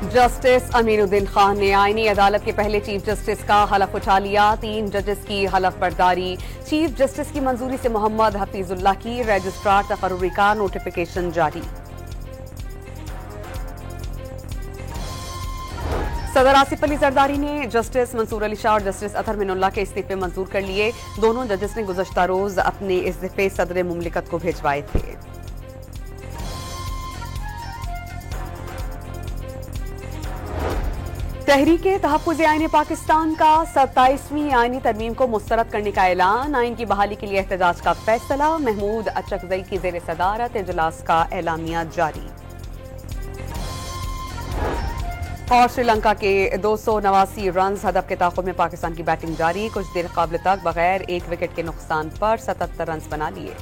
Justice Amiruddin Khan ने आईनी अदालत के पहले चीफ जस्टिस का हलफ उठा लिया। 3 जजेस की हलफ बर्दारी। चीफ जस्टिस की मंजूरी से मोहम्मद हफीजुल्लाह की रजिस्ट्रार तकर्रुरी का नोटिफिकेशन जारी। सदर आसिफ अली जरदारी ने जस्टिस मंसूर अली शाह और जस्टिस अतहर मिनुल्लाह के इस्तीफे मंजूर कर लिए। दोनों जजेस ने गुज़श्ता रोज अपने इस्तीफे सदर मुमलिकत को भिजवाए थे। तहरीके तहफ़्फ़ुज़ आईन पाकिस्तान का 27वीं आईनी तरमीम को मुस्तरद करने का ऐलान। आईन की बहाली के लिए एहतजाज का फैसला। महमूद अचकज़ई की ज़ेर सदारत इजलास का एलामिया जारी। और श्रीलंका के 289 रन हदफ के ताक़ुब में पाकिस्तान की बैटिंग जारी। कुछ देर क़ब्ल तक बगैर एक विकेट के नुकसान पर 77 रन बना लिए।